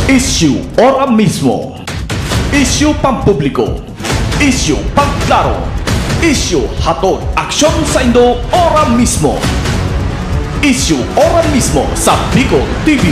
Issue ora mismo. Issue pampubliko. Issue pagklaro. Issue hatod aksyon sa Indo ora mismo. Issue ora mismo sa Bicol TV.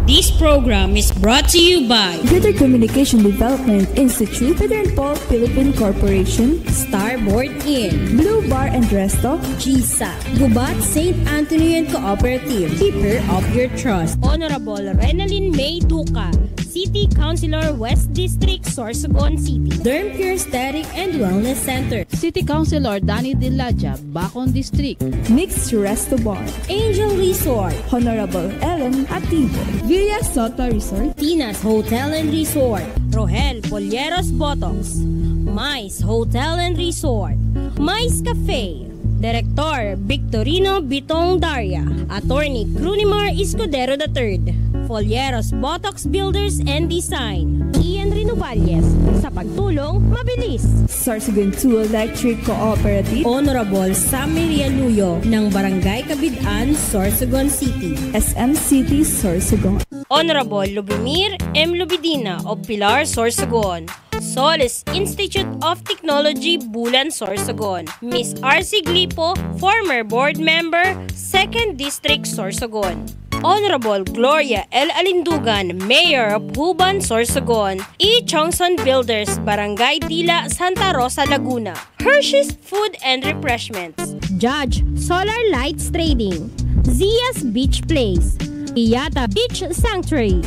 This program is brought to you by Greater Communication Development Institute, Pedro and Paul Philippine Corporation, Starboard Inn, Blue Bar and Resto, GSA, Gubat St. Anthony and Cooperative, Keeper of Your Trust, Honorable Renalyn May Duca, City Councilor West District, Sorsogon City, Derm Pure Aesthetic and Wellness Center, City Councilor Danny Dilaja, Bacon District, Mixed Resto Bar, Angel Resort, Honorable Ellen Ativo, Villa Soto Resort, Tina's Hotel and Resort, Rohel Polleros Botox, Mais Hotel and Resort, Mais Cafe, Director Victorino Bitong Daria, Attorney Crunimar Escudero III, Folleros Botox Builders and Design, Ian Renovalles, sa pagtulong mabilis. Sorsogon 2 Electric Cooperative, Honorable Sammy Rialuyo ng Barangay Kabidaan, Sorsogon City, SM City, Sorsogon, Honorable Lubimir M. Lubidina of Pilar, Sorsogon, Solis Institute of Technology, Bulan, Sorsogon, Miss R.C. Glipo, former board member, 2nd District, Sorsogon, Honorable Gloria L. Alindugan, Mayor of Huban, Sorsogon, E. Chongson Builders, Barangay Dila, Santa Rosa, Laguna, Hershey's Food and Refreshments, Judge Solar Lights Trading, Zia's Beach Place, Iyata Beach Sanctuary.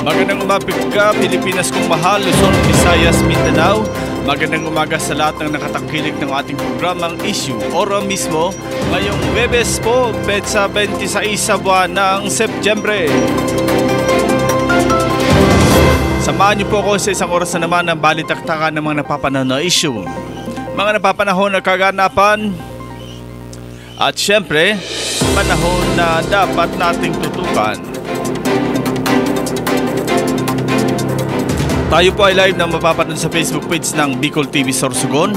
Magandang umaga, Pilipinas kong mahal, Luzon, Visayas, Mindanao. Magandang umaga sa lahat ng nakatangkilik ng ating programang Issue Ora Mismo ngayong Webes po, petsa 26 sa buwan ng Setyembre. Samahan niyo po ako sa isang oras na naman ng balitaktakan ng mga napapanahon na issue, mga napapanahon na kaganapan, at syempre, panahon na dapat nating tutukan. Tayo po ay live na mapapanood sa Facebook page ng Bicol TV Sorsogon,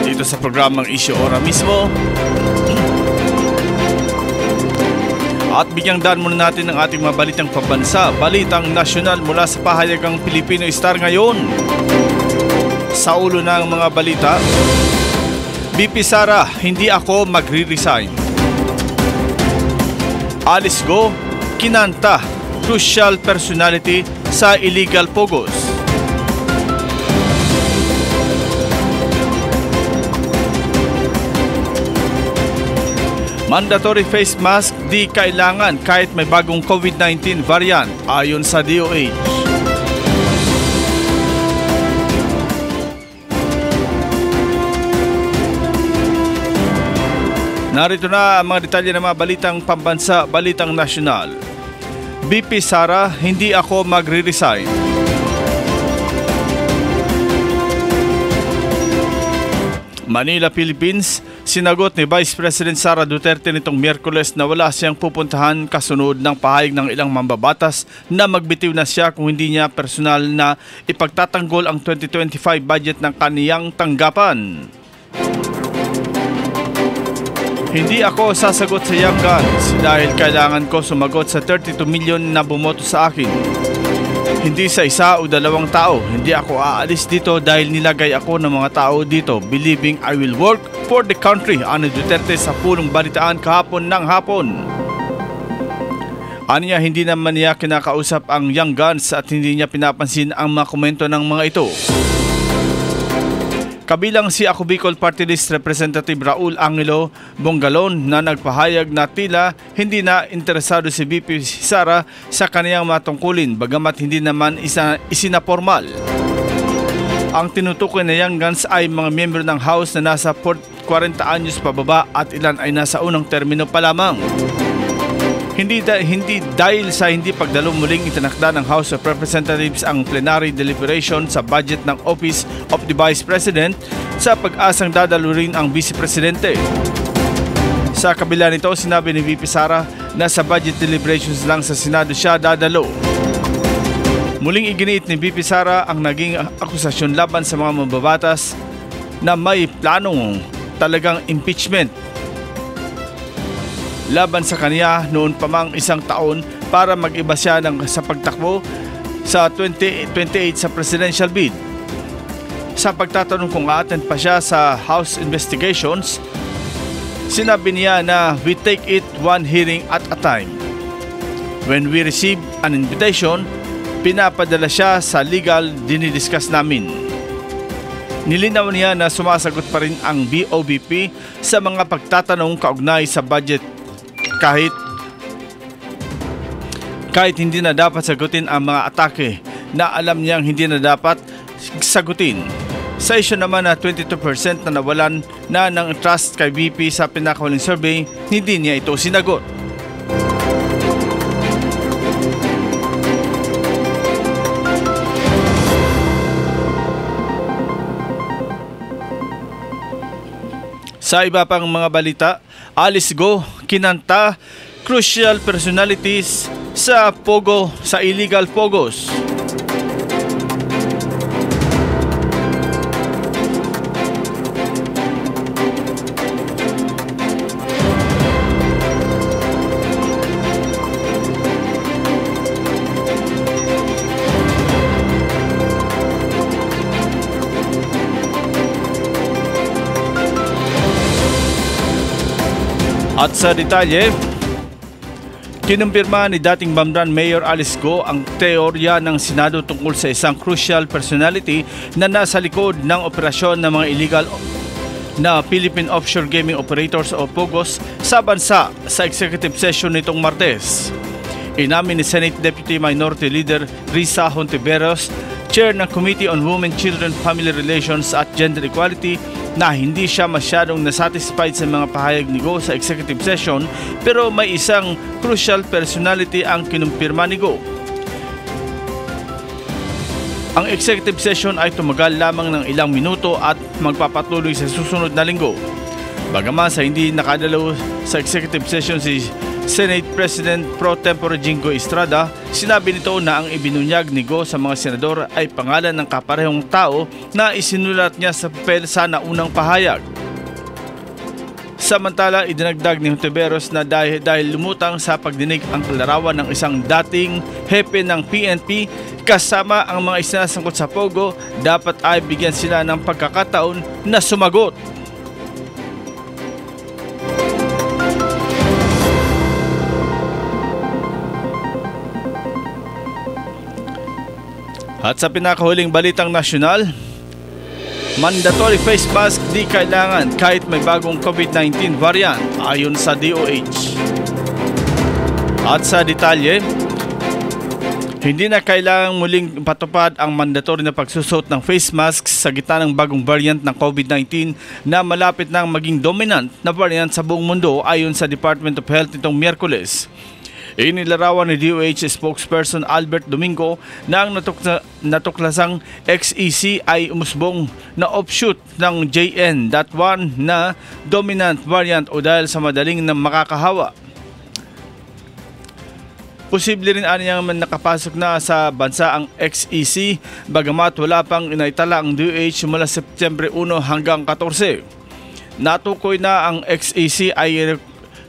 dito sa programang Issue Ora Mismo. At bigyang daan muna natin ang ating mga balitang pambansa, balitang nasyonal mula sa pahayagang Pilipino Star ngayon. Sa ulo ng mga balita, BP Sara, hindi ako magre-resign. Alice Go, kinanta, crucial personality sa illegal pogos. Mandatory face mask di kailangan kahit may bagong COVID-19 variant ayon sa DOH. Narito na ang mga detalye ng mga balitang pambansa, balitang nasyonal. BP Sara, hindi ako magre-resign. Manila, Philippines, sinagot ni Vice President Sara Duterte nitong Miyerkules na wala siyang pupuntahan kasunod ng pahayag ng ilang mambabatas na magbitiw na siya kung hindi niya personal na ipagtatanggol ang 2025 budget ng kaniyang tanggapan. Hindi ako sasagot sa Young Guns dahil kailangan ko sumagot sa 32 million na bumoto sa akin. Hindi sa isa o dalawang tao. Hindi ako aalis dito dahil nilagay ako ng mga tao dito, believing I will work for the country, ano Duterte sa pulong balitaan kahapon ng hapon. Aniya, hindi naman niya kinakausap ang Young Guns at hindi niya pinapansin ang mga komento ng mga ito. Kabilang si Ako Bicol Party List Representative Raul Angelo Bongalon na nagpahayag na tila hindi na interesado si BP Sara sa kaniyang matungkulin bagamat hindi naman isinapormal. Ang tinutukoy na Young Guns ay mga miyembro ng House na nasa 40 anyos pababa at ilan ay nasa unang termino pa lamang. Hindi dahil sa hindi pagdalo muling itinakda ng House of Representatives ang plenary deliberation sa budget ng Office of the Vice President sa pag-asang dadalo rin ang Vice Presidente. Sa kabila nito, sinabi ni VP Sara na sa budget deliberations lang sa Senado siya dadalo. Muling iginiit ni VP Sara ang naging akusasyon laban sa mga mambabatas na may planong talagang impeachment laban sa kanya noon pa mang isang taon para mag-iba siya sa pagtakbo sa 2028 sa presidential bid. Sa pagtatanong kung a-attend pa siya sa House investigations, sinabi niya na we take it one hearing at a time. When we receive an invitation, pinapadala siya sa legal dinidiscuss namin. Nilinaw niya na sumasagot pa rin ang BOBP sa mga pagtatanong kaugnay sa budget kahit hindi na dapat sagutin ang mga atake na alam niyang hindi na dapat sagutin. Sa issue naman na 22% na nawalan na ng trust kay BP sa pinakahuling survey, hindi niya ito sinagot. Sa iba pang mga balita, Alice Go kinanta crucial personalities sa Pogo sa illegal Pogos. At sa detalye, kinumpirma ni dating Bamban Mayor Alice Go ang teorya ng Senado tungkol sa isang crucial personality na nasa likod ng operasyon ng mga illegal na Philippine Offshore Gaming Operators o POGOs sa bansa sa executive session nitong Martes. Inamin ni Senate Deputy Minority Leader Risa Hontiveros, Chair ng Committee on Women, Children, Family Relations at Gender Equality, na hindi siya masyadong nasatisfied sa mga pahayag ni Go sa executive session, pero may isang crucial personality ang kinumpirma ni Go. Ang executive session ay tumagal lamang ng ilang minuto at magpapatuloy sa susunod na linggo. Bagaman sa hindi nakadalaw sa executive session si Senate President Pro Tempore Jingo Estrada, sinabi nito na ang ibinunyag ni Go sa mga senador ay pangalan ng kaparehong tao na isinulat niya sa papel sa naunang pahayag. Samantala, idinagdag ni Hontiveros na dahil lumutang sa pagdinig ang larawan ng isang dating hepe ng PNP kasama ang mga isinasangkot sa Pogo, dapat ay bigyan sila ng pagkakataon na sumagot. At sa pinakahuling balitang nasyonal, mandatory face mask di kailangan kahit may bagong COVID-19 variant ayon sa DOH. At sa detalye, hindi na kailangang muling patupad ang mandatory na pagsusot ng face mask sa gitna ng bagong variant ng COVID-19 na malapit nang maging dominant na variant sa buong mundo ayon sa Department of Health nitong Miyerkules. Inilarawan ni DOH spokesperson Albert Domingo na ang natuklasang XEC ay umusbong na offshoot ng JN.1 na dominant variant o dahil sa madaling na makakahawa. Posible rin aniyang nakapasok na sa bansa ang XEC bagamat wala pang inaitala ang DOH mula September 1 hanggang 14. Natukoy na ang XEC ay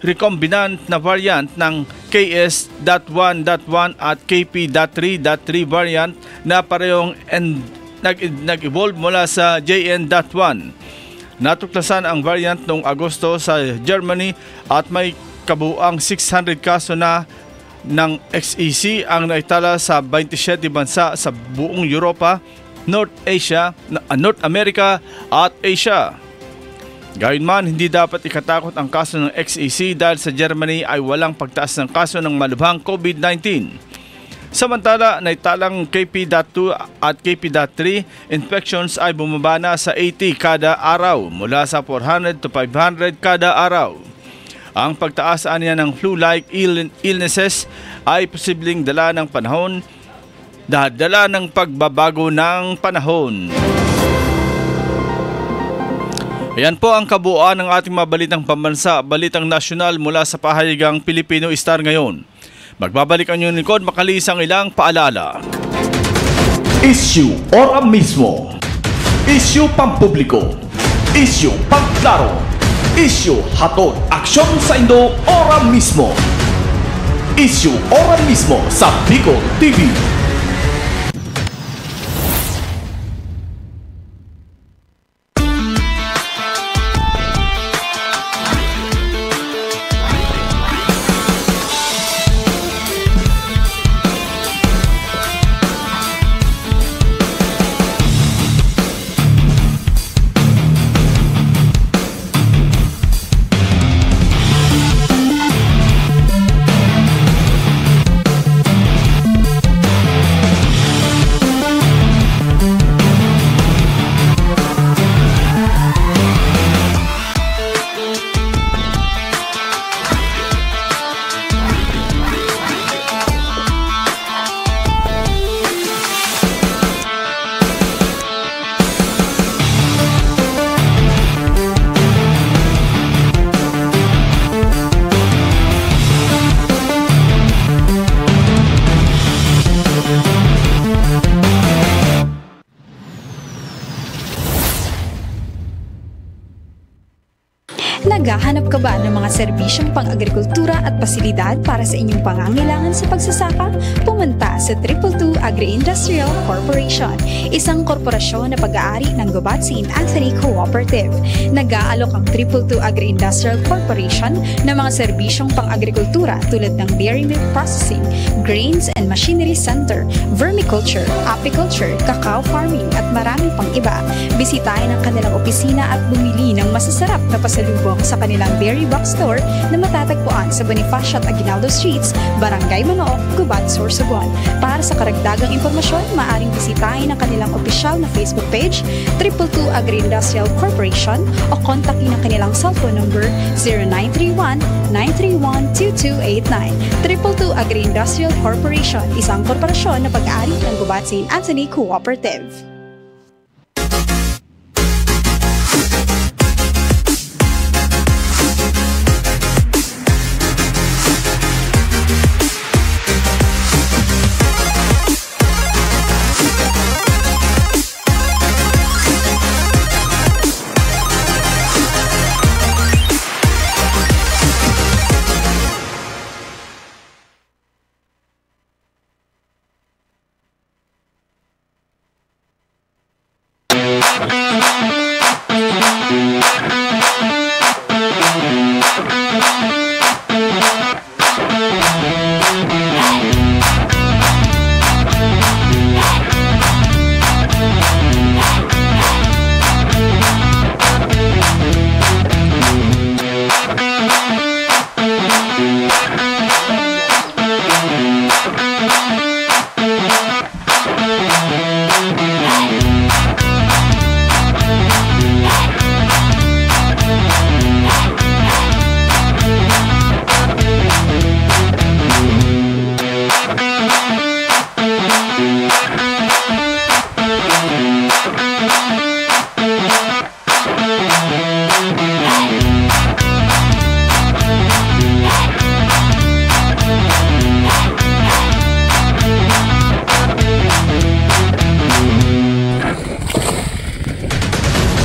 recombinant na variant ng KS.1.1 at KP.3.3 variant na parehong nag-evolve mula sa JN.1. Natuklasan ang variant noong Agosto sa Germany at may kabuuang 600 kaso na ng XEC ang naitala sa 27 bansa sa buong Europa, North America at Asia. Gayunman, hindi dapat ikatakot ang kaso ng XEC dahil sa Germany ay walang pagtaas ng kaso ng malubhang COVID-19. Samantala, naitalang KP.2 at KP.3 infections ay bumaba na sa 80 kada araw mula sa 400 to 500 kada araw. Ang pagtaas niya ng flu-like illnesses ay posibleng dala ng pagbabago ng panahon. Ayan po ang kabuuan ng ating mabalitang pambansa, balitang nasyonal mula sa pahayagang Pilipino Star ngayon. Magbabalik ang inyong likod makalis ang ilang paalala. Issue ora mismo. Issue pampubliko. Isyu pagklaro, isyu hatod aksyon sa Indo ora mismo. Isyu ora mismo sa Bicol TV. Naghahanap ka ba ng mga serbisyong pang-agrikultura at pasilidad para sa inyong pangangailangan sa pagsasaka? Pumunta sa 222 Agri-Industrial Corporation, isang korporasyon na pag-aari ng Gubat St. Anthony Cooperative. Nag-aalok ang 222 Agri-Industrial Corporation ng mga serbisyong pang-agrikultura tulad ng dairy milk processing, grains and machinery center, vermiculture, apiculture, cacao farming at marami pang iba. Bisitahin ang kanilang opisina at bumili ng masasarap na pasalubong sa kanilang Berry Box Store na matatagpuan sa Bonifacio at Aguinaldo Streets, Barangay Manook, Gubat, Sorsogon. Para sa karagdagang impormasyon, maaaring bisitahin ang kanilang opisyal na Facebook page, 222 Agri-Industrial Corporation, o kontakin ang kanilang cellphone number 0931-931-2289. 222 Agri-Industrial Corporation, isang korporasyon na pag-aari ng Gubat St. Anthony Cooperative.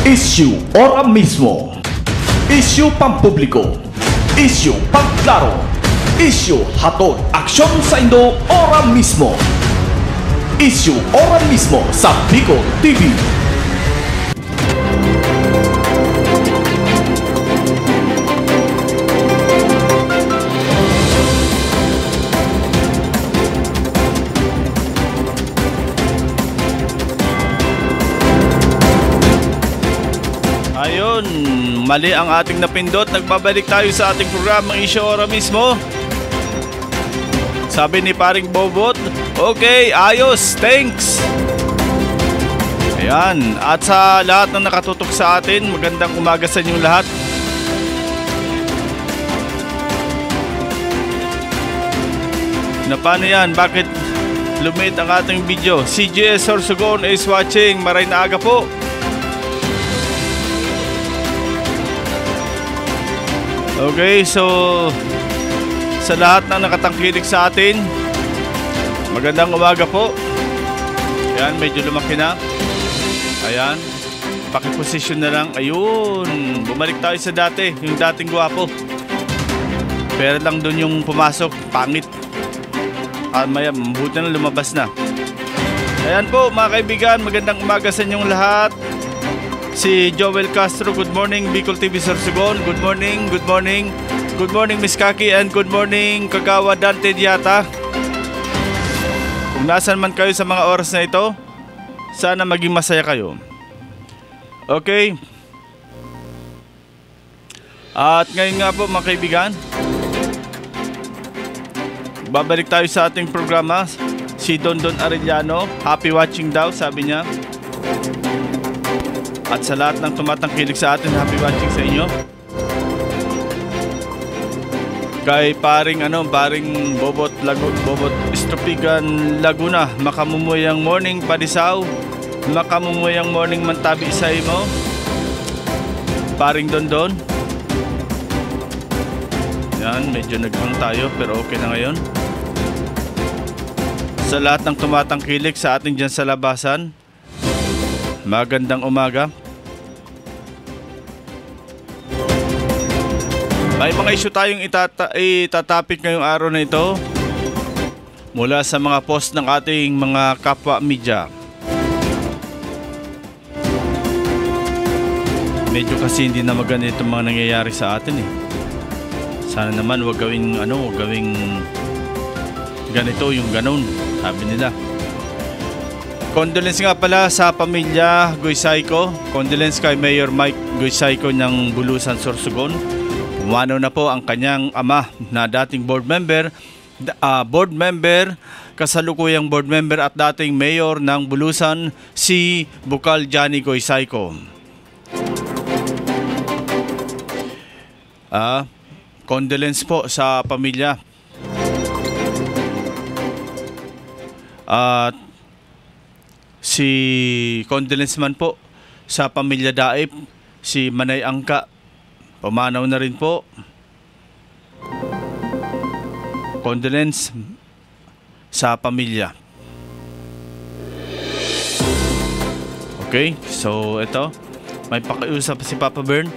Isyu ora mismo. Isyu pampubliko. Isyu pagklaro. Isyu hatod aksyon sa Indo ora mismo. Isyu ora mismo sa Bicol TV. Ayun, mali ang ating napindot. Nagbabalik tayo sa ating programang Isyu Ora Mismo. Sabi ni paring Bobot, okay, ayos, thanks. Ayan, at sa lahat ng nakatutok sa atin, magandang umaga sa inyong lahat. Na paano yan? Bakit lumit ang ating video? CGS Sorsogon is watching. Maray na aga po. Okay, so sa lahat na nakatangkilik sa atin, magandang umaga po. Yan, medyo lumaki na. Ayan. Pakiposisyon na lang. Ayun. Bumalik tayo sa dati. Yung dating gwapo. Pero lang doon yung pumasok. Pangit. Maya, mabuti na lumabas na. Ayan po mga kaibigan. Magandang umaga sa inyong lahat. Si Joel Castro. Good morning. Bicol TV Sorsogon. Good morning. Good morning. Good morning Miss Kaki. And good morning Kagawa Dante Diata. Kung nasan man kayo sa mga oras na ito, sana maging masaya kayo. Okay. At ngayon nga po mga kaibigan, babalik tayo sa ating programa. Si Don Arellano, happy watching daw, sabi niya. At sa lahat ng tumatangkilik sa atin, happy watching sa inyo. Kay paring Bobot Istupigan Laguna, makamumuyang morning Padisaw, makamumuyang morning Mantabi Isay mo. Paring Don. Yan, medyo naghang tayo pero okay na ngayon. Sa lahat ng tumatangkilik sa atin dyan sa labasan, magandang umaga. May mga issue tayong itatapik ngayong araw na ito mula sa mga post ng ating mga kapwa media. Medyo kasi hindi na maganda itong mga nangyayari sa atin eh. Sana naman wag gawing ganito yung ganon, sabi nila. Condolence nga pala sa pamilya Goysayco. Condolence kay Mayor Mike Goysayco ng Bulusan, Sorsogon. Umano na po ang kanyang ama na dating board member, kasalukuyang board member at dating mayor ng Bulusan, si Bukal Johnny Goysayco. Condolence po sa pamilya. At si condolence man po sa pamilya Daip, si Manay Angka, pumanaw na rin po. Condolence sa pamilya. Okay, so ito, may pakiusap si Papa Bern.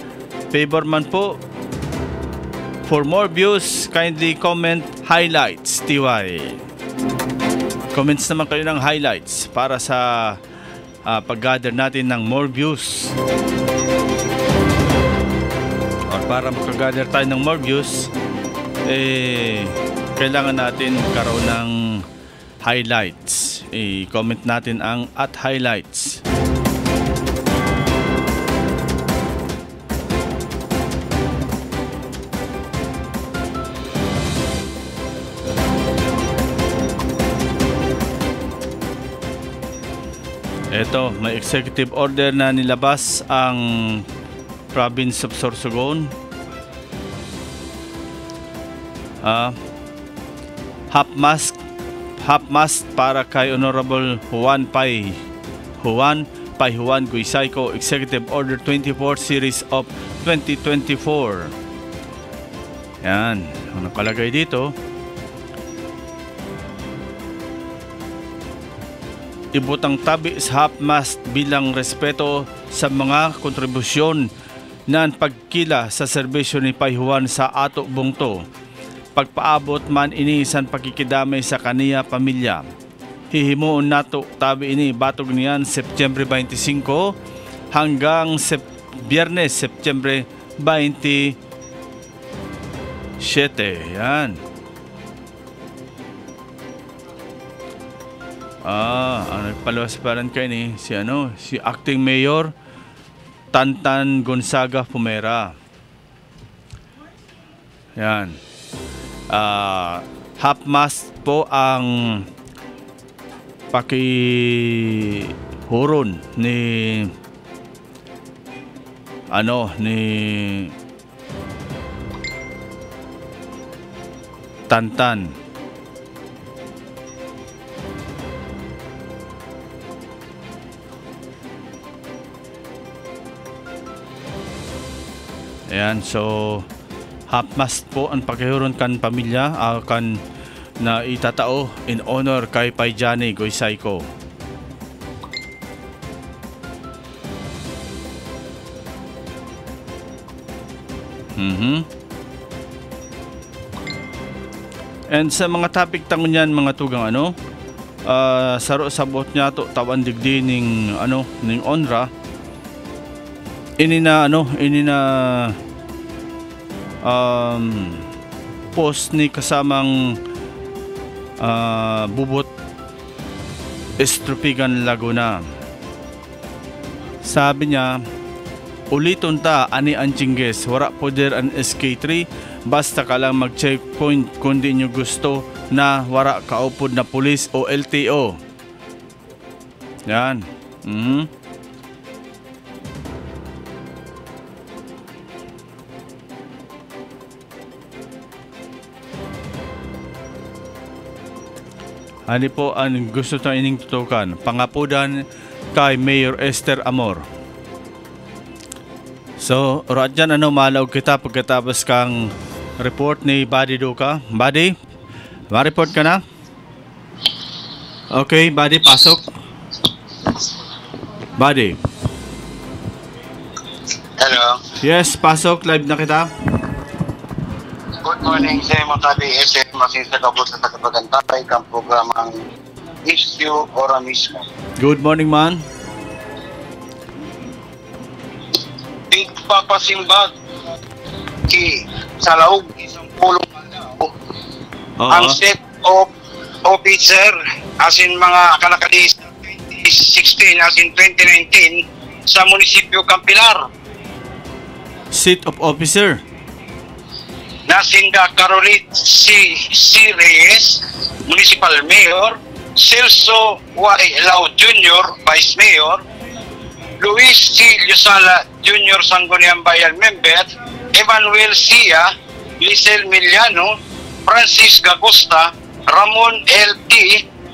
Favor man po. For more views, kindly comment highlights, TY. Comments naman kayo ng highlights para sa pag-gather natin ng more views. Or para makagather tayo ng more views, kailangan natin karoon ng highlights. I-comment natin ang @highlights. Ito, may executive order na nilabas ang Province of Sorsogon. Half mast para kay Honorable Juan Juan Goysayco, Executive Order 24 Series of 2024. Yan, ang nakalagay dito. Ibutang tabi sa half mast bilang respeto sa mga kontribusyon ng pagkila sa serbisyo ni Payhuan sa ato bungto. Pagpaabot man iniisan pakikidamay sa kaniya pamilya. Hihimuon nato tabi ini batog niyan September 25 hanggang Biyernes September 27. Yan. Ang nagpaluwas pa rin kayo ni si Acting Mayor Tantan Gonzaga Pumera. Yan. Half mast po ang pakihuron ni Tantan. Ayan, so half mast po ang pakihuron kan pamilya kan na itatao in honor kay Pay Johnny Goysayco. And sa mga topic tangon yan mga tugang saro sabot niya to tawan digdi ning ning onra ini na post ni kasamang Bubot Estrupigan Laguna. Sabi niya, uliton ta ani ang Chinggis, wala poder ang SK3, basta ka lang mag-checkpoint kung di nyo gusto na wala kaupod na pulis o LTO. Yan. Ano po ang gusto tayo ining tutukan? Pangapudan kay Mayor Esther Amor. So, radyan malaw kita pagkatapos kang report ni Buddy Duca. Buddy, ma-report ka na? Okay, Buddy, pasok. Buddy. Hello. Yes, pasok. Live na kita. Good morning sa mga ka-BSM. Masin sa kabot sa tagapagantay kang programang Issue Ora Mismo. Good morning, man. Pagpapasimbag sa laog isang pulong ang set of officer as in mga kalakadis 2016 as in 2019 sa munisipyo Campilar. Seat of officer. Nasinda Carolit C. Reyes, Municipal Mayor, Celso Y. Lao Jr., Vice Mayor, Luis C. Liosala Jr. Sangguniang Bayan Member, Emmanuel Sia, Lisel Miliano, Francis Gagosta, Ramon L.T.,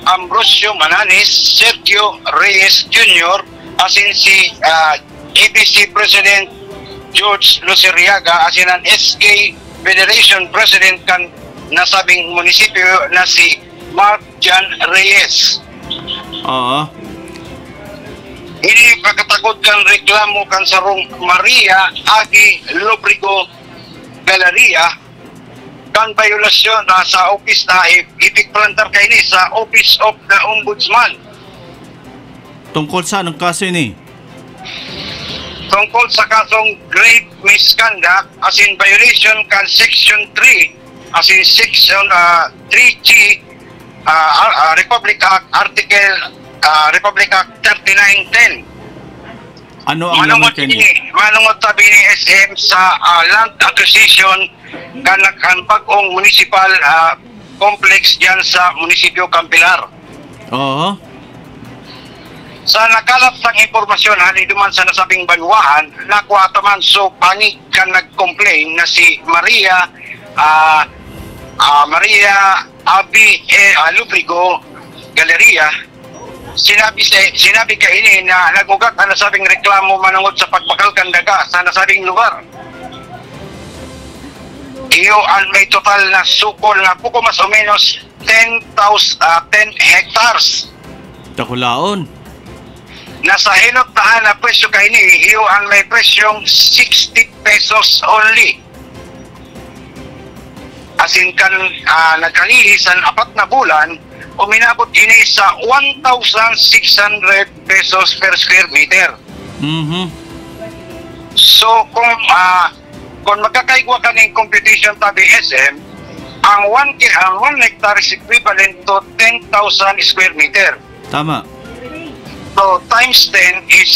Ambrosio Mananis, Sergio Reyes Jr., asin si ABC President George Luceriaga, asin ang SK Federation President kan nasabing munisipyo na si Mark Jan Reyes. Ini pagkatakot kan reklamo kan sarong Maria Agi Lobrigo Galeria kan violasyon na sa office na ipikplantar kay ni sa Office of the Ombudsman. Tungkol sa anong kaso ini? Tungkol sa kasong grave misconduct as in violation kan Section 3 as in Section 3G Republic Act Article Republic Act 3910. Ano ang naman kini? Manungot tabi ni SM sa land acquisition kan pag-ong municipal complex diyan sa munisipyo Campilar. Sa nakalap sang impormasyon hani duman sa nasabing banwaan, nakuha taman so panig kan nag-complain na si Maria Abi Lubrigo Galeria. Sinabi ka ini na nagugat ang nasabing reklamo manungod sa pagbakal kan daga sa nasabing lugar. Iyo ang may total na sukol na puko mas o menos 10 hectares. Takulaon. Nasa hilot na presyo kay ni iyo ang may presyong 60 pesos only. Asin kan nagkalihisan 4 na bulan, uminabot ini sa 1,600 pesos per square meter. So kung magkakaigwa ka ng computation tabi SM, ang 1 hectare is equivalent to 10,000 square meter. Tama. So times 10 is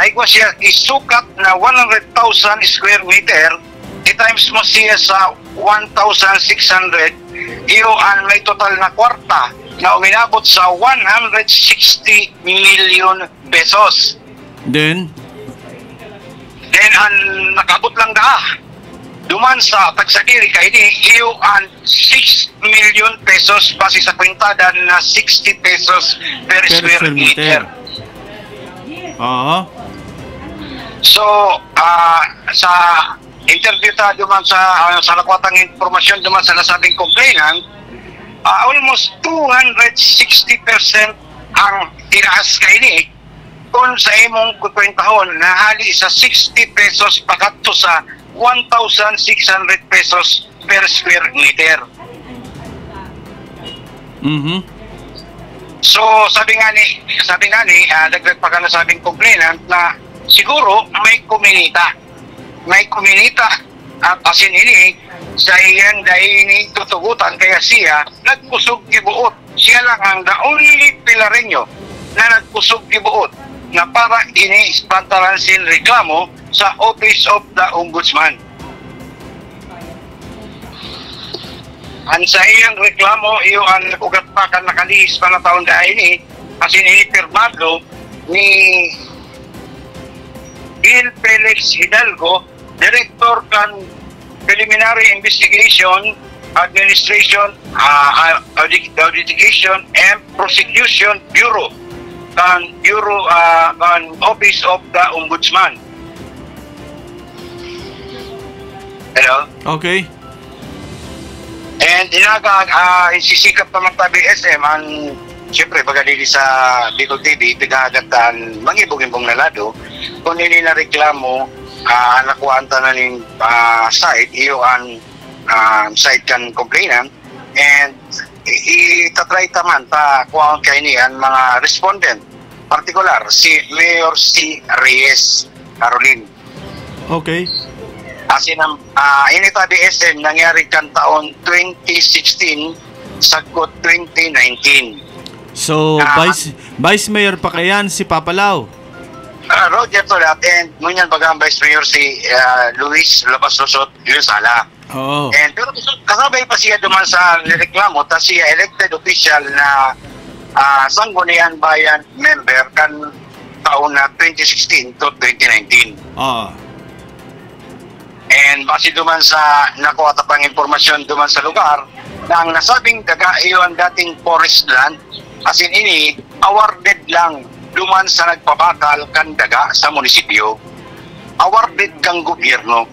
igwa siya isukat na 100,000 square meter, i-times mo siya sa 1,600, iyo ang may total na kwarta na uminabot sa 160 million pesos. Then ang nakabot lang duman sa tagsagiri kay ni iyo ang 6 million pesos base sa kwintada na 60 pesos per square meter. So sa interview ta duman sa nakuhatang impormasyon duman sa nasabing complainant, almost 260% ang tinaas kay ni kung sa imong kukwentahon na hali sa 60 pesos pagkatto sa 1,600 pesos per square meter. So sabi nga ni dagdag pa ka na sabing complainant na siguro may kuminita at asin ini sa iyang dahining tutugutan kaya siya nagkusog gibuot. Siya lang ang the only Pilareño na nagkusog gibuot na para ini ispantaran sin reklamo sa Office of the Ombudsman. Ang sa iyang reklamo, iyo ang ugat pa kan nakalihis pa na taon dahil ni kasi ni firmado ni Gil Felix Hidalgo, Director kan Preliminary Investigation, Administration, Auditation and Prosecution Bureau kan Office of the Ombudsman. Hello? Okay. And isisikap pa mga BSM ang siyempre bagalili sa Bicol TV pigagatan mangibong-ibong nalado kung nili na reklamo nakuanta na ning site iyo ang site kan complainant and itatry taman ta kuha kay ni ang mga respondent particular si Mayor C. Reyes Caroline. Okay. Kasi inita BSM nangyari kan taon 2016 sagot 2019. So, Vice Mayor pa kayan si Papalao? Roger to that and ngunyan bagang Vice Mayor si Luis Labas Losot Ilusala. Oo. And pero kasabay pa siya duman sa reklamo ta siya elected official na Sangguniang Bayan member kan taon na 2016 to 2019. Oo. And base duman sa nakuha pang impormasyon duman sa lugar na ang nasabing daga iyo ang dating forest land as in ini awarded lang duman sa nagpabakal kan daga sa munisipyo. Awarded kang gobyerno.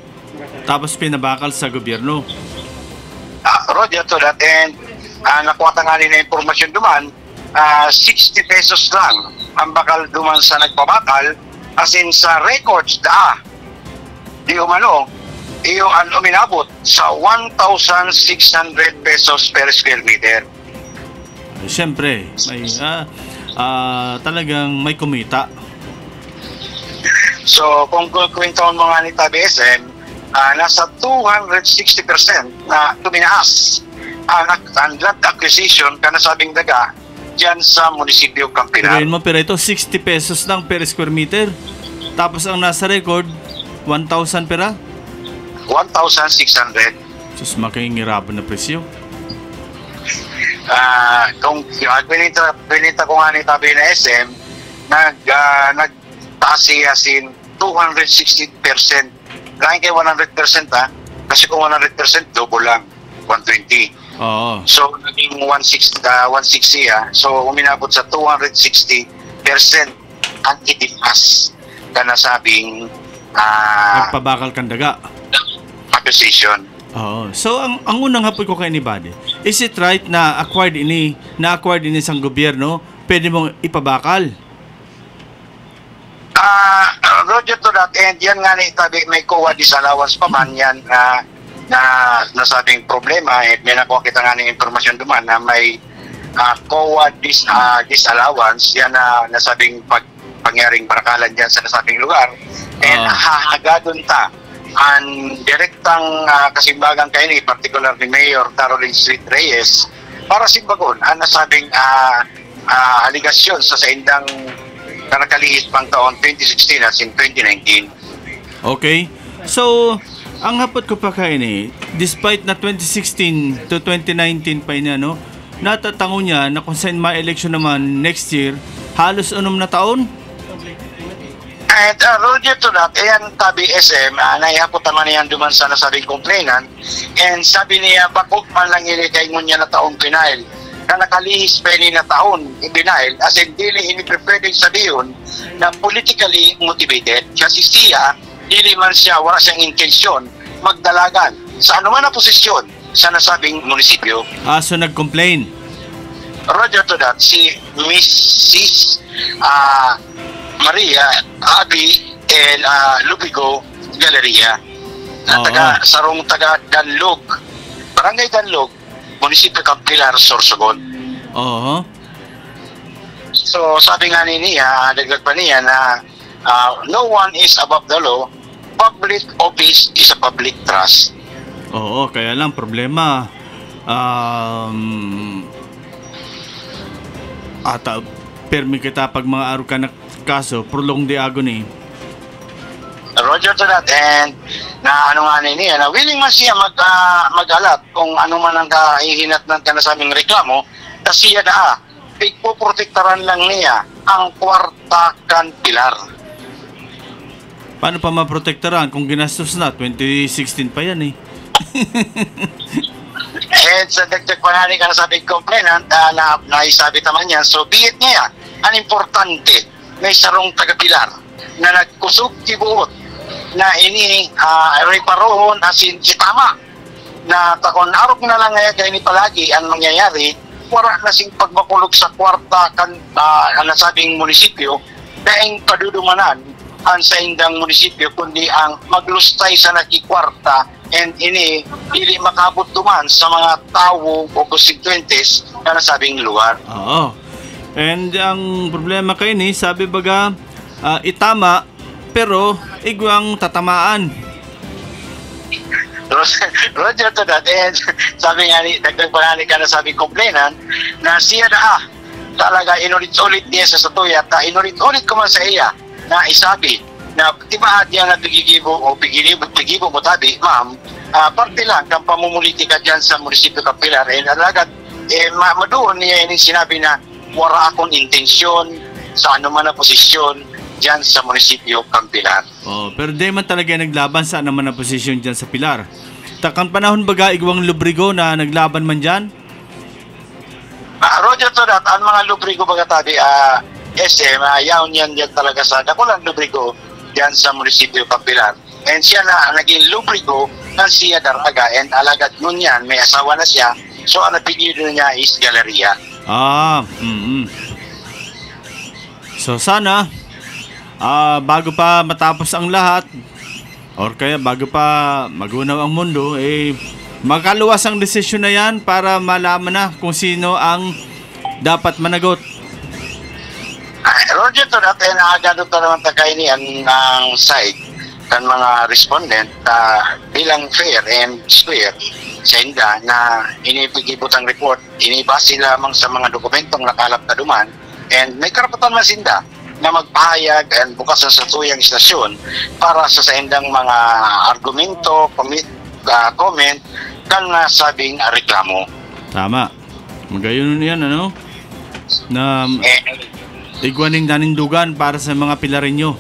Tapos pinabakal sa gobyerno. Roger to that and nakuha nga na impormasyon duman 60 pesos lang ang bakal duman sa nagpabakal as in sa records di umano iyo ang uminabot sa 1,600 pesos per square meter. Siyempre, may talagang may kumita. So, kung kwentaon mo nga ni BSM, nasa 260% na tuminaas ang land acquisition ka nasabing daga dyan sa munisipyo Campinar. Pero ito 60 pesos lang per square meter. Tapos ang nasa record, 1,000 pera? 1,600. Sus, makingiraban na presyo. Kung pinita ko nga ni BSM, nagtaas siya sin 260%. Dahil kay 100% kasi kung 100% double lang, 120. Oo. So, naging 160 So, uminabot sa 260% ang itipas ka nasabing nagpabakal kang daga. Acquisition. Oo. So, ang unang hapon ko kay ni Bade, is it right na acquired ini sa gobyerno, pwede mong ipabakal? Roger to that and yan nga tabi may COA disallowance pa man yan na nasabing problema may nakuha kita nga ng informasyon duman na may COA disallowance yan na nasabing pangyaring barakalan dyan sa nasabing lugar and hahagadon ta ang direktang kasimbagan kayo ni particular ni Mayor Caroline Street Reyes para simbagon ang nasabing aligasyon sa indang nakalihis pang taon 2016 as in 2019. Okay. So, ang hapot ko pa kayo ni, despite na 2016 to 2019 pa niya, no, natatango niya na kung saan ma-election naman next year, halos 6 na taon? And Roger to that, ayan BSM, naihapot naman niyan duman sa nasabing complainant and sabi niya, bakit man lang ilikay mo niya na taong pinail na nakalihis pa na taon ibinail as in dili hindi pwedeng sabihin na politically motivated kasi siya dili man siya wala siyang intensyon magdalagan sa anuman na posisyon sa nasabing munisipyo. So nag-complain? Roger to that, si Mrs. Maria Abi El Lubigo Galleria. na taga Danlog, Barangay Danlog, Munisipyo Pilar, Sorsogon. Oo. So sabi nga niya, dagdag pa niya na no one is above the law. Public office is a public trust. Oo, kaya lang problema. Permi kita pag mga araw ka na kaso, prolonged the agony. Roger to that, and na ano nga niya, na willing man siya mag-alat kung ano man ang kahihinat ng kanasabing reklamo, kasi siya na pigpoprotektaran lang niya ang kwarta kan Pilar. Paano pa maprotektaran kung ginastos na? 2016 pa yan eh. And sa dagdag panani ka nasabing complainant, na naisabi naman yan, so be it niya, ang importante, may sarong taga-Pilar na nagkusog tibuot na ini reparohon asin itama na takon arok na lang ngayon kayo ni palagi ang mangyayari, wala na sing pagmakulog sa kwarta kan nasabing munisipyo daing padudumanan ang sa indang munisipyo kundi ang maglustay sa nakikwarta and ini dili makabot duman sa mga tao o constituentes na nasabing lugar. Oo. And ang problema kayo ni, sabi baga, itama, pero igwang tatamaan. Roger to that. And sabi nga ni, dagdag pa nga na sabi complainant, na siya na talaga inulit-ulit niya sa tuya, inulit-ulit ko man sa iya, na isabi, na timahat niya na pigigibo o pigibo mo tabi, ma'am, parte lang kang pamumulitika dyan sa munisipyo Pilar. And alagad, madoon niya yung sinabi na wala akong intensyon sa anuman na posisyon dyan sa munisipyo Pilar. Oh, pero di man talaga naglaban sa anuman na posisyon dyan sa Pilar. Takang panahon baga igwang lubrigo na naglaban man dyan? Roger to that, ang mga lubrigo baga tabi, SM, yaon yan dyan talaga sa dakulang lubrigo dyan sa munisipyo Pilar. And siya na naging lubrigo na siya daraga, and alagad nun yan, may asawa na siya, so ang napilido niya is Galleria. So sana bago pa matapos ang lahat or kaya bago pa magunaw ang mundo, magkaluwas ang desisyon na yan para malaman na kung sino ang dapat managot. Roger to that, agad to naman tagay ni ang side kan mga respondent bilang fair and square sa inda na inipigibot ang report, inibase lamang sa mga dokumentong nakalap na duman, and may karapatan man sinda na magpahayag and bukas sa tuyang istasyon para sa indang mga argumento, comment kan nasabing reklamo. Tama. Magayon yan, ano? Na igwaning danindugan para sa mga Pilareño.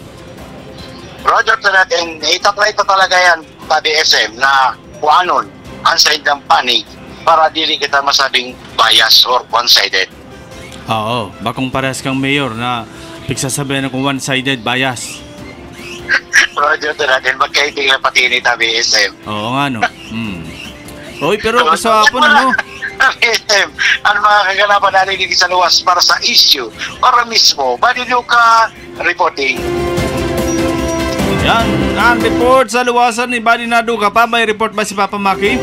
Roger to that, and itatry ito talaga yan tabi SM na kuanon ang sa indang panig para dili kita masabing bias or one-sided. Oo, bakong parehas kang mayor na pigsasabihin akong one-sided bias. Roger to that, and magkaiting na pati ni tabi SM. Oo nga, no? Oy, pero kasapon, ano? SM, ang mga kaganapan natin dito sa luwas para sa issue, para mismo, Badiluka reporting. Yan, ang report sa luwasan ni Badinaduka pa. May report ba si Papa Maki?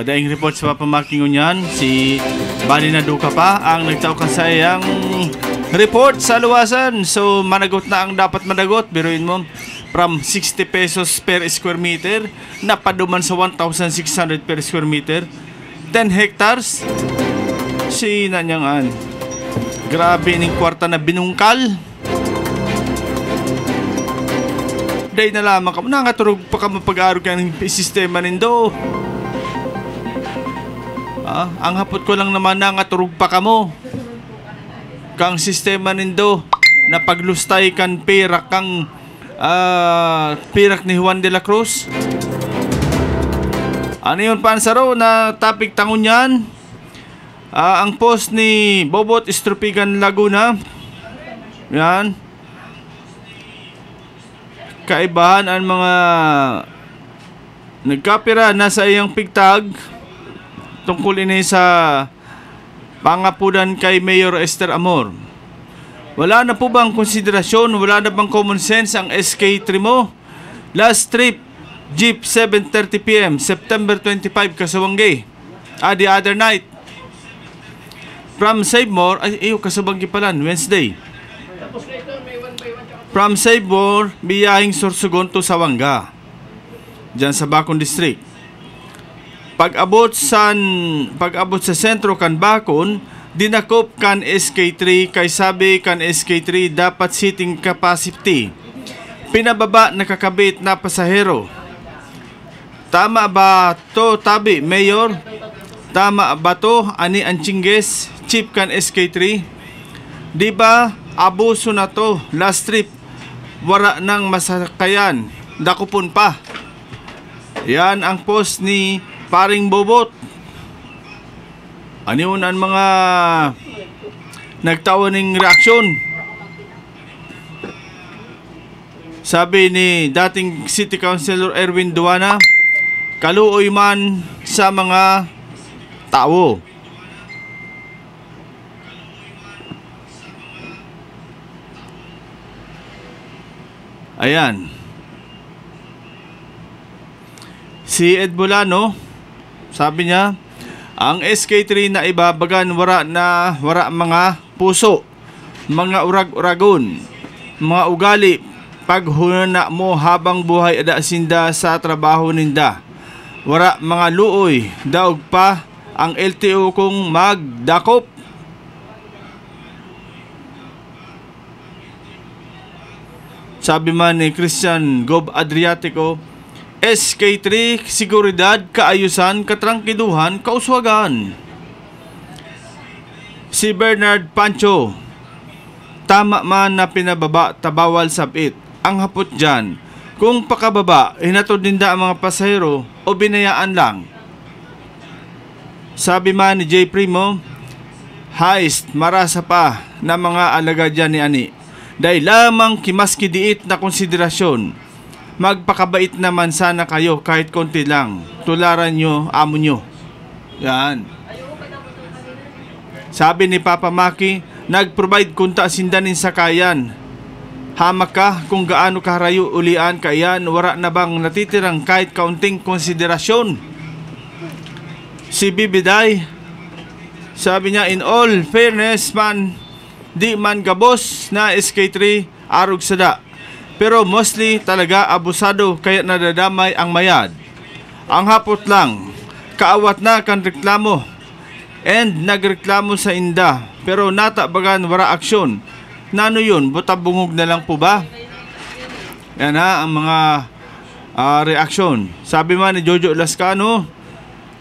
Daing report si Papa Maki ngunyan. Si Badinaduka pa ang nagtaukan sa iyang report sa luwasan. So, managot na ang dapat managot. Biruin mo, from 60 pesos per square meter, napaduman sa 1,600 per square meter. 10 hectares. Si nanyangan. Grabe ning kwarta na binungkal. Day na lamang ka, nangaturog pa ka mapag-aro ka ng sistema nindo. Ang hapot ko lang naman nangaturog pa ka mo. Kang sistema nindo na paglustay kan pirak kang pirak ni Juan de la Cruz. Ano yun pansaro na topic tangon yan? Ang post ni Bobot Istrupigan Laguna. Yan. Kaibahan ang mga nagkapira na sa iyang pigtag tungkol ini sa pangapudan kay Mayor Esther Amor. Wala na po bang konsiderasyon, wala na bang common sense ang SK3 mo? Last trip Jeep 7:30 PM, September 25, Kasawanggi. The other night. From Savemore, Kasawanggi pala, Wednesday. From Savemore, biyahing Sorsogon to Sawanga. Diyan sa Bacon District. Pag-abot sa sentro kan Bacon, dinakop kan SK3 kay sabi kan SK3 dapat seating capacity. Pinababa nakakabit na pasahero. Tama ba to, Tabi, Mayor? Tama ba to, ani Anchingges, Chief kan SK3? Di ba abuso na to, last trip, wala nang masakayan, dakupon pa. Yan ang post ni Paring Bobot. Ano yun ang mga nagtawa ng reaksyon? Sabi ni dating City Councilor Erwin Duana, kaluoy man sa mga tao. Ayan. Si Ed Bolano, sabi niya, ang SK3 na ibabagan wara mga puso, mga urag-uragon, mga ugali, paghuna mo habang buhay ada sinda sa trabaho ninda. Wara mga luoy, daog pa ang LTO kung magdakop. Sabi man ni Christian Gob Adriatico, SK3, seguridad, kaayusan, katrangkiduhan, kauswagan. Si Bernard Pancho, tama man na pinababa, tabawal sabit. Ang hapot dyan, kung pakababa, hinatod ninda ang mga pasahero o binayaan lang. Sabi man ni J. Primo, heist, marasa pa na mga alaga dyan ni Ani. Dahil lamang kimaski diit na konsiderasyon. Magpakabait naman sana kayo kahit konti lang. Tularan nyo, amo nyo. Yan. Sabi ni Papa Maki, nag-provide kunta sindanin sakayan. Hamak ka kung gaano kaharayo ulian kayan, wara na bang natitirang kahit kaunting konsiderasyon. Si Bibiday, sabi niya, in all fairness man, di man gabos na SK3 arog sada. Pero mostly talaga abusado kaya nadadamay ang mayad. Ang hapot lang, kaawat na kan reklamo. And nagreklamo sa inda. Pero natabagan wara aksyon. Nano yun? Butabungog na lang po ba? Yan ha, ang mga reaksyon. Sabi man ni Jojo Lascano,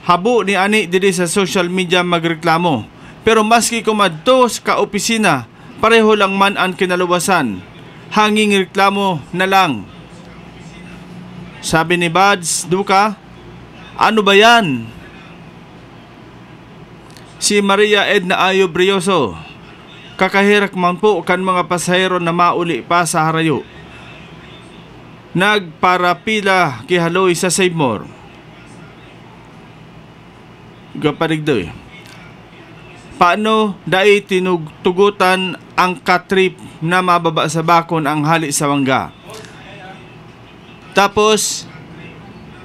habo ni Ani dili sa social media magreklamo. Pero maski kumadto ka opisina, pareho lang man ang kinaluwasan. Hanging reklamo na lang. Sabi ni Bads Duca, ano ba yan? Si Maria Edna Ayo Brioso, kakahirak man po kan mga pasahero na mauli pa sa harayo. Nagparapila kihaloy sa Savemore. Gaparigdo eh. Paano dai tinugtugutan ang katrip na mababa sa Bacon ang hali sa Wangga? Tapos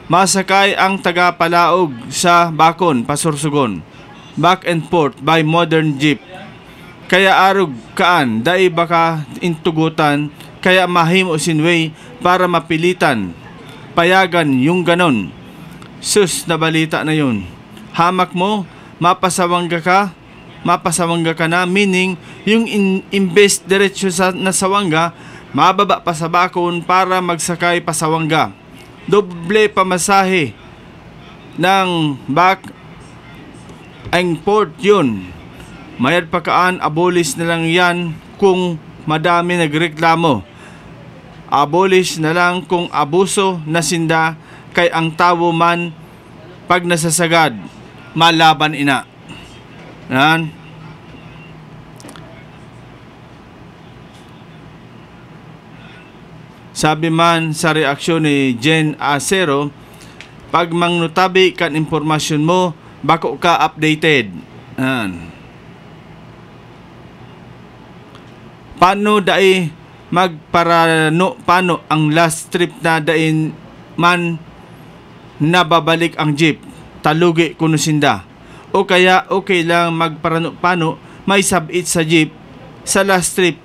masakay ang taga-Palaog sa Bacon, Pasorsogon. Back and forth by modern jeep. Kaya arog kaan, dai baka intugutan, kaya mahimo sinway para mapilitan. Payagan yung ganon. Sus na balita na yun. Hamak mo, mapasawangga ka na, meaning yung imbes diretso na Sawangga, mababa pa sa Bacon para magsakay pa Sawangga. Doble pamasahe ng back and port yun. Mayad pa kaan, abolish na lang yan kung madami nagreklamo. Abolish na lang kung abuso na sinda kay ang tao man pag nasasagad, malaban ina. Yan. Sabi man sa reaksyon ni Jen Acero, pag mangnutabi kan impormasyon mo, bako ka updated. Yan. Paano dai paano ang last trip na dain man nababalik ang jeep, talugi kuno sinda. O kaya okay lang magparano-pano, may sabit sa jeep, sa last trip,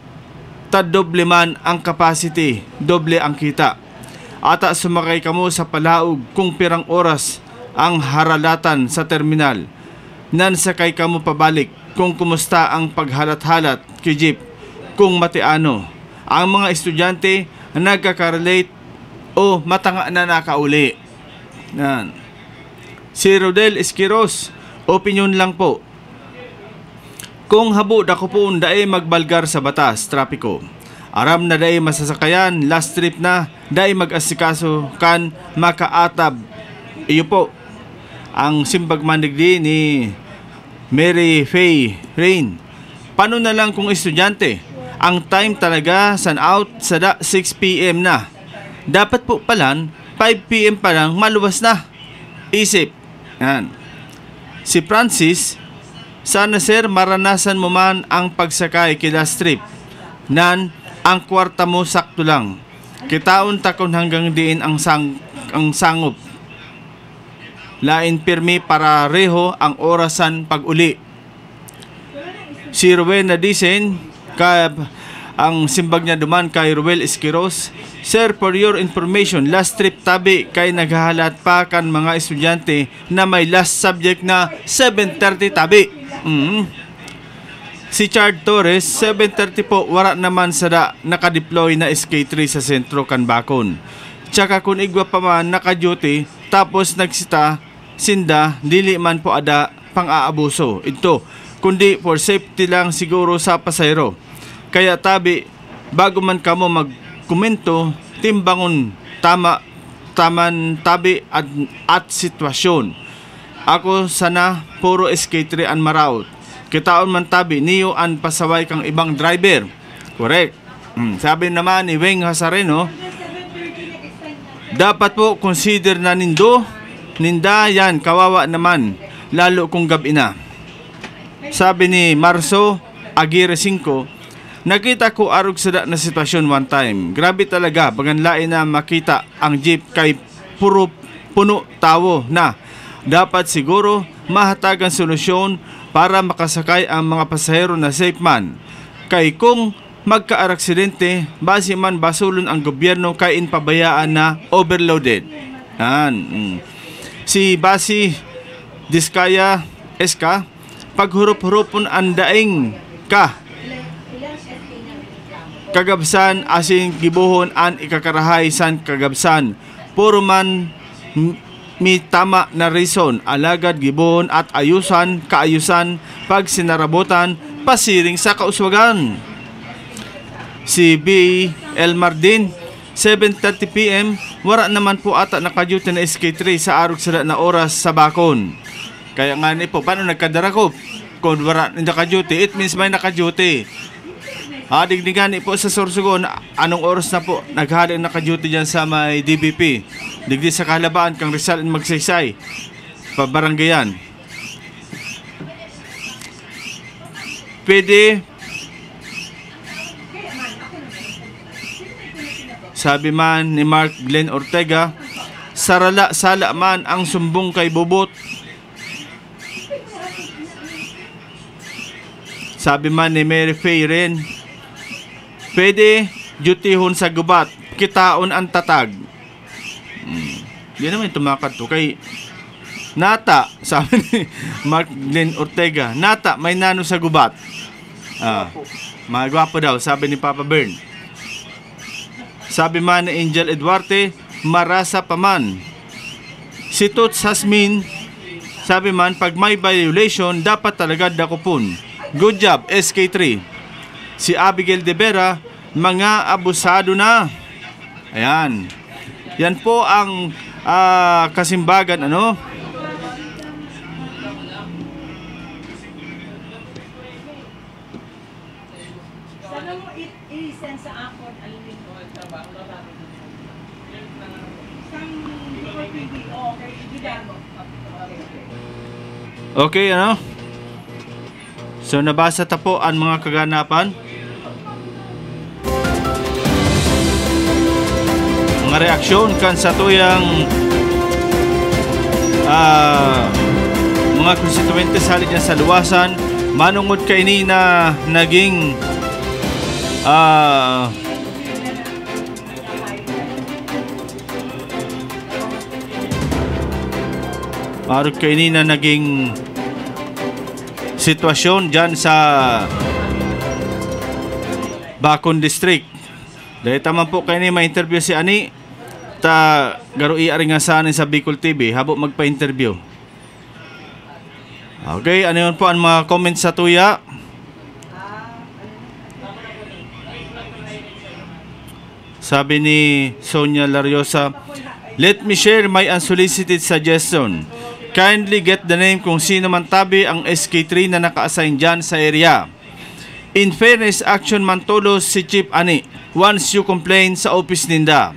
doble man ang capacity, doble ang kita. Ata sumakay kamo sa palaog kung pirang oras ang haralatan sa terminal. Nansakay kamo pabalik kung kumusta ang paghalat-halat kay jeep, kung matiano. Ang mga estudyante nagkakarelate o matanga na nakauli. Yan. Si Rodel Esquiros, opinion lang po. Kung habo dako po daay magbalgar sa batas, trapiko. Aram na daay masasakayan, last trip na, daay mag-asikaso kan makaatab. Iyo po, ang simbag mandigdi ni Mary Faye Rain. Paano na lang kung estudyante? Ang time talaga sun out sa 6 p.m. na. Dapat po palan 5 p.m. pa lang maluwas na. Isip. Yan. Si Francis, sana sir maranasan mo man ang pagsakay kila strip. Nan, ang kwarta mo sakto lang. Kitaon takon hanggang diin ang sangop. Lain pirmi para reho ang orasan pag-uli. Si Rowena Dicen, ang simbag niya duman kay Ruel Esquiros. Sir, for your information, last trip tabi kay naghahalat pa kan mga estudyante na may last subject na 7:30 tabi. Si Chard Torres, 7:30 po, wala naman sada nakadeploy na SK3 sa sentro kan Bakon. Tsaka kung igwa pa man naka-duty, tapos nagsita, sinda, dili man po ada pang-aabuso. Ito, kundi for safety lang siguro sa pasayro. Kaya tabi, bago man kamo magkomento, timbangon taman tabi at sitwasyon. Ako sana puro SK3 an maraot. Kitaon man tabi, niyo an pasaway kang ibang driver. Correct. Sabi naman ni Weng Hasareno, dapat po consider na ninda yan, kawawa naman, lalo kung gabi na. Sabi ni Marso Aguirre 5, nakita ko arog sada na sitwasyon one time. Grabe talaga, baganlain na makita ang jeep kay puro puno tawo na. Dapat siguro mahatagan solusyon para makasakay ang mga pasahero na safe man. Kay kung magka-aksidente, base man basulon ang gobyerno kay inpabayaan na overloaded. Si Basi Diskaya SK, paghurup-hurupon ang daing ka kagabsan asing gibuhon an ikakarahay san kagabsan. Puro man mi tama na reason, alagad gibuhon at kaayusan pag sinarabotan pasiring sa kauswagan. Si B. Elmar din, 7:30 p.m. wala naman po ata nakaduty na SK3 sa arog sada na oras sa Bakon. Kaya nga ni po, paano nagkadarakop? Kung wala nakaduty, it means may nakaduty. Digdigan po sa Sorsogon, anong oras na po naghali naka-duty dyan sa may DBP. Digdi sa Kalabaan, kang Rizal and Magsaysay, pabaranggayan. Pwede, sabi man ni Mark Glenn Ortega, sala man ang sumbong kay Bubot. Sabi man ni Mary Faye Ren, pwede dutihon sa gubat, kitaon ang tatag. Yan naman tumakat to kay Nata, sabi ni Mark Glenn Ortega, Nata, may nano sa gubat. Magwapo daw, sabi ni Papa Bern. Sabi man ni Angel Eduarte, marasa pa man. Si Toots Hasmin, sabi man, pag may violation, dapat talaga dakupon. Good job, SK3. Si Abigail De Vera, mga abusado na. Ayan. Yan po ang kasimbagan, ano? Okay, ano? So, nabasa ta po ang mga kaganapan. Mga reaksyon kan sa tuyang mga konstituente sa halin niya sa luwasan, manungod kay ini na naging marot kay ini na naging sitwasyon dyan sa Bacon District. Dahil taman po kayo ni ma-interview si Ani, ta garo i-ari nga saan sa Bicol TV, habo magpa-interview. Okay, ano yun po ang mga comments sa tuya? Sabi ni Sonia Lariosa, let me share my unsolicited suggestion. Kindly get the name kung sino man tabi ang SK3 na naka-assign dyan sa area. In fairness, action man tulos si Chief Ani once you complain sa office ninda.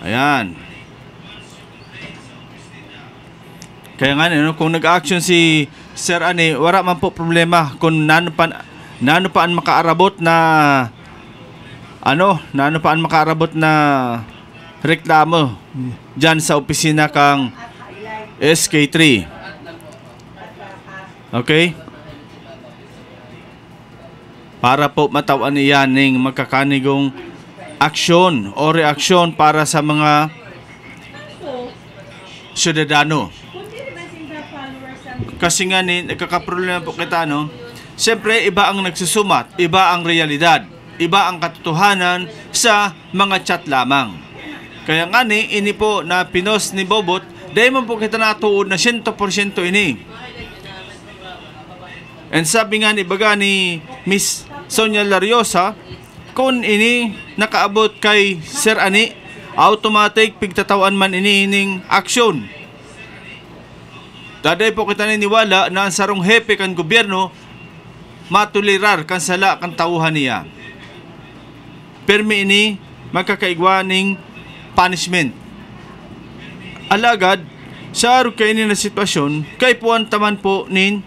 Ayan. Kaya nga, kung nag-action si Sir Ani, wala man po problema kung nano pa ang makaarabot na reklamo dyan sa opisina kang SK3. Okay? Para po matawan niya ng magkakanigong aksyon o reaksyon para sa mga syudadano. Kasi nga nagkakaproblema po kita, no? Siyempre, iba ang nagsusumat, iba ang realidad, iba ang katotohanan sa mga chat lamang. Kaya nga ini po na pinos ni Bobot, dahil man po kita natuod na 100% ini. And sabi nga ni baga ni Miss Sonia Lariosa, kung ini nakaabot kay Sir Ani, automatic pigtatawan man ini hining aksyon. Daday po kita niniwala na ang sarong hepe kan gobyerno matulirar kan sala kan tauhan niya. Permi ini magkakaigwaning punishment. Alagad sa araw kayo na sitwasyon, kay puwan taman po nin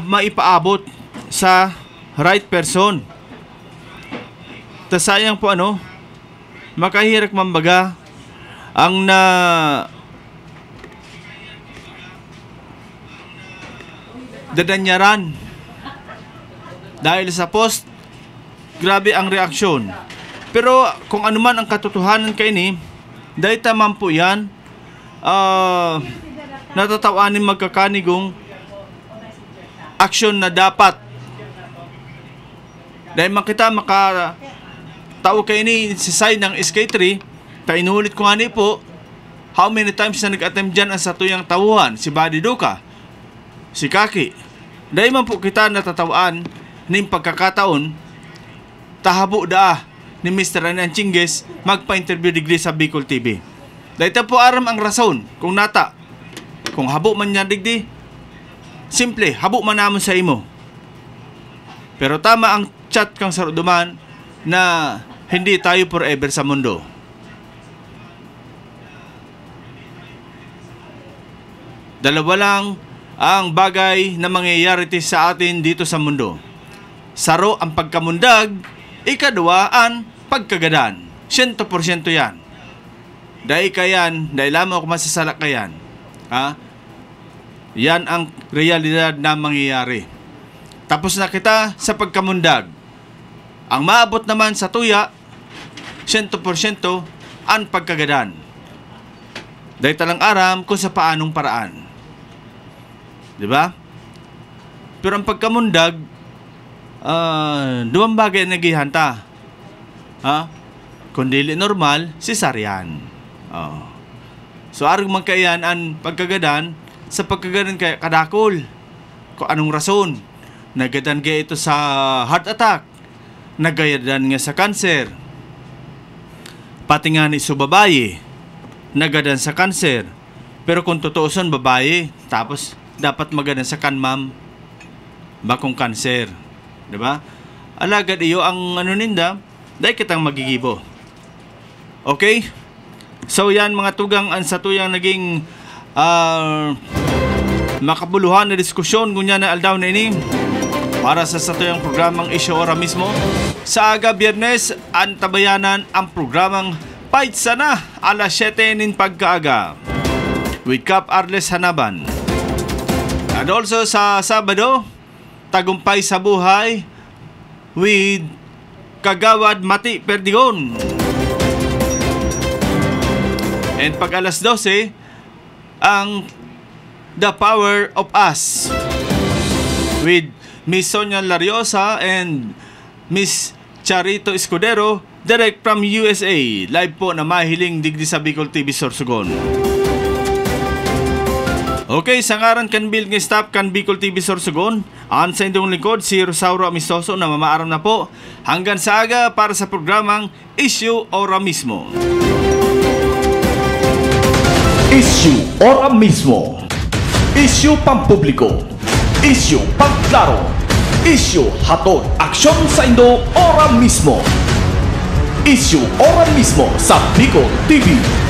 maipaabot sa right person. Tasayang po makahirak mambaga ang dadanyaran dahil sa post, grabe ang reaksyon. Pero kung ano man ang katotohanan kay ni, dahil taman po yan, natatawanin magkakanigong aksyon na dapat. Dahil makita makatao kay ni si side ng SK3, inulit ko nga ni po, how many times na nag-attempt dyan ang satuyang tauhan, si Buddy Duca, si Kaki. Dahil man po kita natatawaan ng pagkakataon, tahabo ni Mr. Anan Chingues magpa-interview digli sa Bicol TV. Dahil po aram ang rason kung nata, kung habo man niya digdi, simple, habo man namon sa imo. Pero tama ang chat kang saruduman na hindi tayo forever sa mundo. Dalawa lang ang bagay na mangyayari sa atin dito sa mundo. Saro ang pagkamundag, ikadua ang pagkagadan. 100% yan. Dahil kayan, dahil lamang ako masasalak kayan. Yan ang realidad na mangyayari. Tapos na kita sa pagkamundag. Ang maabot naman sa tuya, 100% ang pagkagadan. Dahil talang aram kung sa paanong paraan. Diba? Pero ang pagkamundag, duwang bagay na naghihanta. Kung dili normal, cesarean. So arang magkayan ang pagkagadan, sa pagkagadan kay kadakol. Kung anong rason? Nagadan kaya ito sa heart attack. Nagadan nga sa cancer. Pati nga ni so babae, nagadan sa cancer. Pero kung totoo son babae, tapos dapat magadan sa kanmam, bakong cancer. Diba? Alagad iyo ang ninda, dahil kitang magigibo. Okay? So yan mga tugang ang satuyang naging makabuluhan na diskusyon gunya na aldaw na ini para sa satuyang programang Isyo Ora mismo. Sa aga Biyernes, antabayanan ang programang Tagumpay sana alas 7 nin pagkaaga with Cap Arles Hanaban. And also sa Sabado, Tagumpay sa Buhay with Kagawad Mati Perdigon. And pag alas 12, ang The Power of Us with Miss Sonia Lariosa and Miss Charito Escudero direct from USA. Live po na mahiling digdi sa Bicol TV Sorsogon. Okay, sa ngaran kan Bill ng staff kan Bicol TV Sorsogon, ang sa indong lingkod si Rosauro Amistoso na mamaaram na po hanggang sa aga para sa programang Issue Ora Mismo. Issue Ora Mismo. Issue pampubliko. Issue pangklaro. Issue hatod aksyon sa Indo Ora Mismo. Issue Ora Mismo sa Bicol TV.